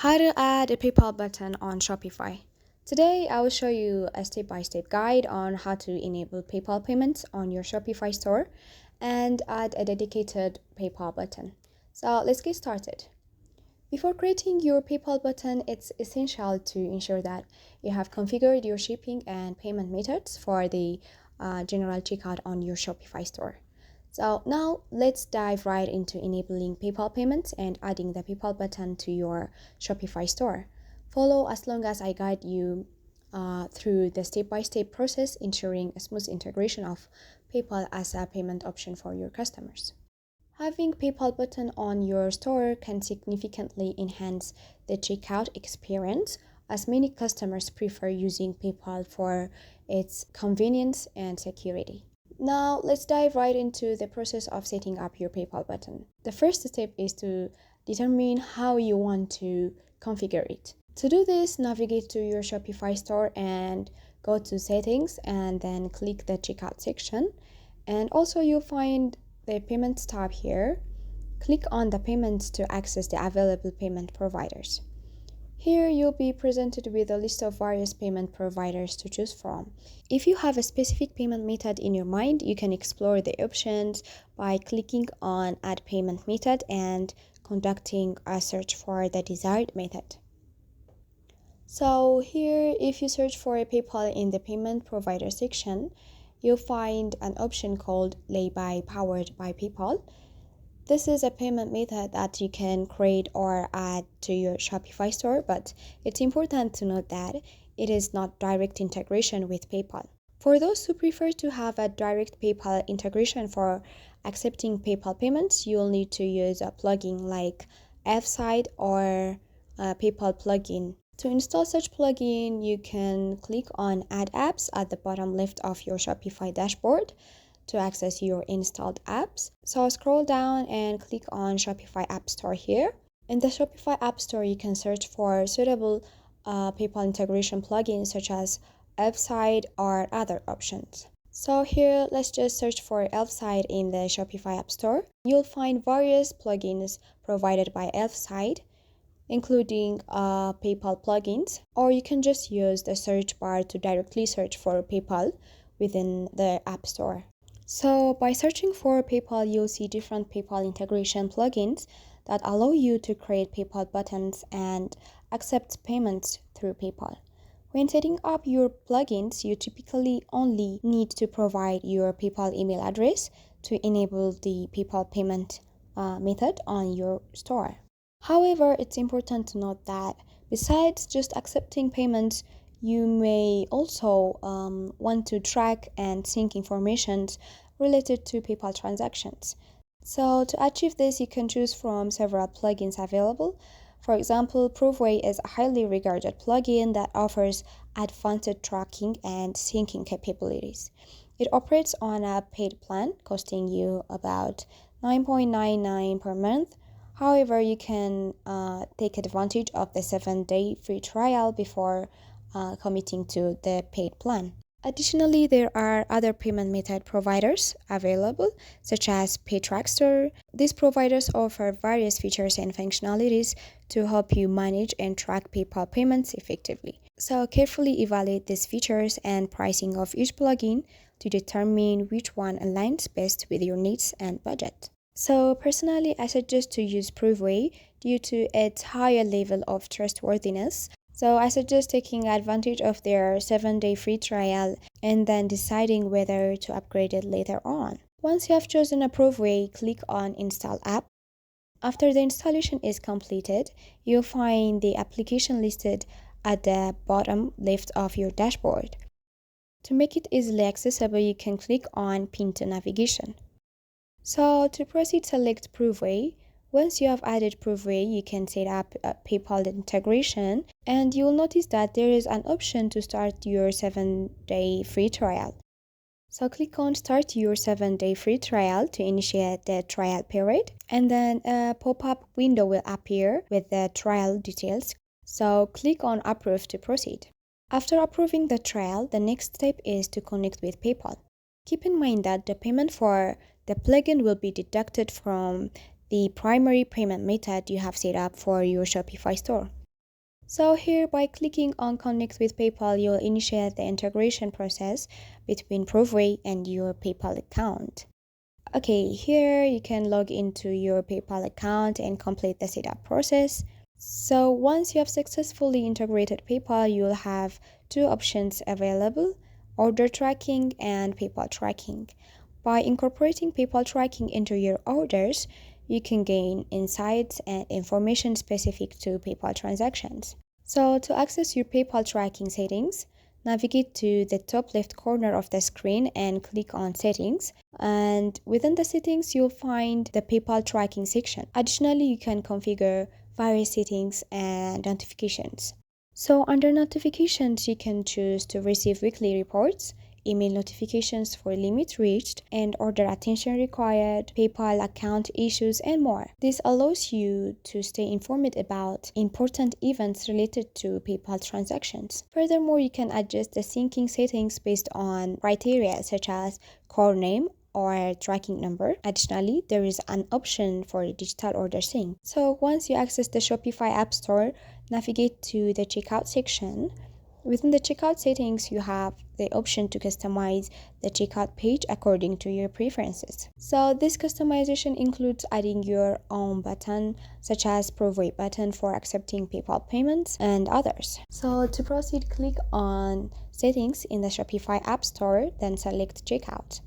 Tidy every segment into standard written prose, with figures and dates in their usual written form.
How to add a PayPal button on Shopify. Today, I will show you a step-by-step guide on how to enable PayPal payments on your Shopify store and add a dedicated PayPal button. So let's get started. Before creating your PayPal button, it's essential to ensure that you have configured your shipping and payment methods for the general checkout on your Shopify store. So now let's dive right into enabling PayPal payments and adding the PayPal button to your Shopify store. Follow as long as I guide you through the step-by-step process, ensuring a smooth integration of PayPal as a payment option for your customers. Having PayPal button on your store can significantly enhance the checkout experience, as many customers prefer using PayPal for its convenience and security. Now, let's dive right into the process of setting up your PayPal button. The first step is to determine how you want to configure it. To do this, navigate to your Shopify store and go to Settings and then click the Checkout section. And also you'll find the Payments tab here. Click on the Payments to access the available payment providers. Here you'll be presented with a list of various payment providers to choose from. If you have a specific payment method in your mind, you can explore the options by clicking on Add Payment Method and conducting a search for the desired method. So here, if you search for a PayPal in the payment provider section, you'll find an option called Lay-by Powered by PayPal. This is a payment method that you can create or add to your Shopify store, but it's important to note that it is not direct integration with PayPal. For those who prefer to have a direct PayPal integration for accepting PayPal payments, you'll need to use a plugin like F-Side or a PayPal plugin. To install such plugin, you can click on Add Apps at the bottom left of your Shopify dashboard to access your installed apps. So scroll down and click on Shopify App Store here. In the Shopify App Store, you can search for suitable PayPal integration plugins such as F-Side or other options. So here, let's just search for F-Side in the Shopify App Store. You'll find various plugins provided by F-Side, including PayPal plugins, or you can just use the search bar to directly search for PayPal within the App Store. So by searching for PayPal, you'll see different PayPal integration plugins that allow you to create PayPal buttons and accept payments through PayPal. When setting up your plugins, you typically only need to provide your PayPal email address to enable the PayPal payment method on your store. However, it's important to note that besides just accepting payments, you may also want to track and sync information related to PayPal transactions. So to achieve this, you can choose from several plugins available. For example, Proofway is a highly regarded plugin that offers advanced tracking and syncing capabilities. It operates on a paid plan, costing you about $9.99 per month. However, you can take advantage of the 7-day free trial before committing to the paid plan. Additionally, there are other payment method providers available, such as PayTrackster. These providers offer various features and functionalities to help you manage and track PayPal payments effectively. So carefully evaluate these features and pricing of each plugin to determine which one aligns best with your needs and budget. So personally, I suggest to use Proofway due to its higher level of trustworthiness. So I suggest taking advantage of their 7-day free trial and then deciding whether to upgrade it later on. Once you have chosen a Proofway, click on Install App. After the installation is completed, you'll find the application listed at the bottom left of your dashboard. To make it easily accessible, you can click on Pin to Navigation. So to proceed, select Proofway. Once you have added Proofway, you can set up a PayPal integration, and you'll notice that there is an option to start your 7-day free trial. So click on Start Your 7-day free trial to initiate the trial period, and then a pop-up window will appear with the trial details. So click on Approve to proceed. After approving the trial, the next step is to connect with PayPal. Keep in mind that the payment for the plugin will be deducted from the primary payment method you have set up for your Shopify store. So here, by clicking on Connect with PayPal, you'll initiate the integration process between Provway and your PayPal account. Okay, here you can log into your PayPal account and complete the setup process. So once you have successfully integrated PayPal, you'll have two options available: order tracking and PayPal tracking. By incorporating PayPal tracking into your orders, you can gain insights and information specific to PayPal transactions. So to access your PayPal tracking settings, navigate to the top left corner of the screen and click on Settings. And within the settings, you'll find the PayPal tracking section. Additionally, you can configure various settings and notifications. So under notifications, you can choose to receive weekly reports, email notifications for limit reached, and order attention required, PayPal account issues, and more. This allows you to stay informed about important events related to PayPal transactions. Furthermore, you can adjust the syncing settings based on criteria such as core name or tracking number. Additionally, there is an option for digital order sync. So once you access the Shopify App Store, navigate to the checkout section. Within the checkout settings, you have the option to customize the checkout page according to your preferences. So this customization includes adding your own button, such as Provide button for accepting PayPal payments and others. So to proceed, click on Settings in the Shopify App Store, then select Checkout.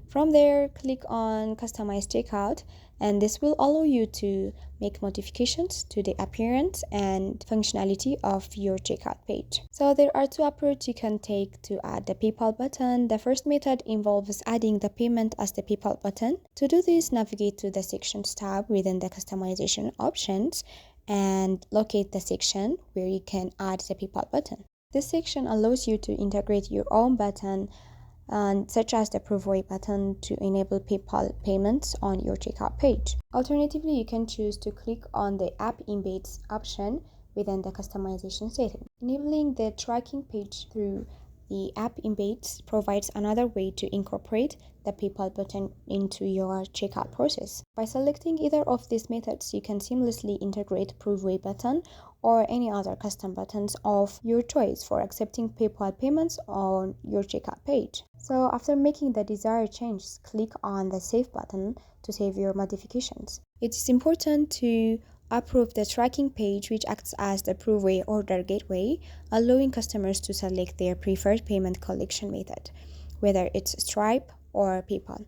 From there, click on Customize Checkout, and this will allow you to make modifications to the appearance and functionality of your checkout page. So there are two approaches you can take to add the PayPal button. The first method involves adding the payment as the PayPal button. To do this, navigate to the Sections tab within the customization options and locate the section where you can add the PayPal button. This section allows you to integrate your own button, such as the Provide button, to enable PayPal payments on your checkout page. Alternatively, you can choose to click on the App Embeds option within the customization setting. Enabling the tracking page through the App Embeds provides another way to incorporate the PayPal button into your checkout process. By selecting either of these methods, you can seamlessly integrate Provide button or any other custom buttons of your choice for accepting PayPal payments on your checkout page. So after making the desired changes, click on the Save button to save your modifications. It is important to approve the tracking page, which acts as the Provide order gateway, allowing customers to select their preferred payment collection method, whether it's Stripe or PayPal.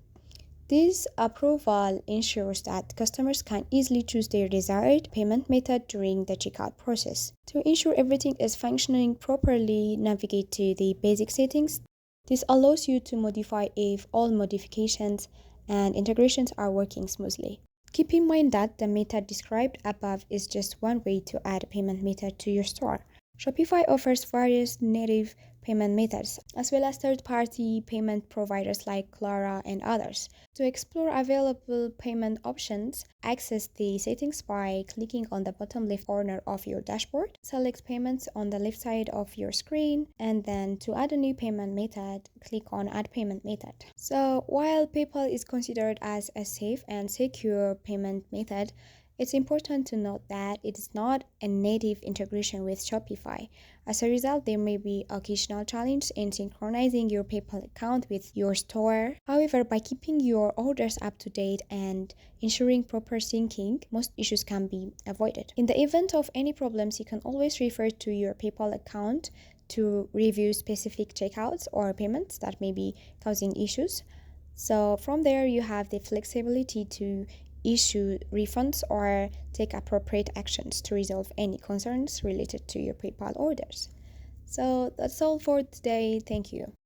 This approval ensures that customers can easily choose their desired payment method during the checkout process. To ensure everything is functioning properly, navigate to the basic settings. This allows you to modify if all modifications and integrations are working smoothly. Keep in mind that the method described above is just one way to add a payment method to your store. Shopify offers various native payment methods, as well as third-party payment providers like Clara and others. To explore available payment options, access the settings by clicking on the bottom left corner of your dashboard. Select payments on the left side of your screen, and then to add a new payment method, click on Add Payment Method. So while PayPal is considered as a safe and secure payment method, it's important to note that it is not a native integration with Shopify. As a result, there may be occasional challenge in synchronizing your PayPal account with your store. However, by keeping your orders up to date and ensuring proper syncing, most issues can be avoided. In the event of any problems, you can always refer to your PayPal account to review specific checkouts or payments that may be causing issues. So from there, you have the flexibility to issue refunds or take appropriate actions to resolve any concerns related to your PayPal orders. So that's all for today. Thank you.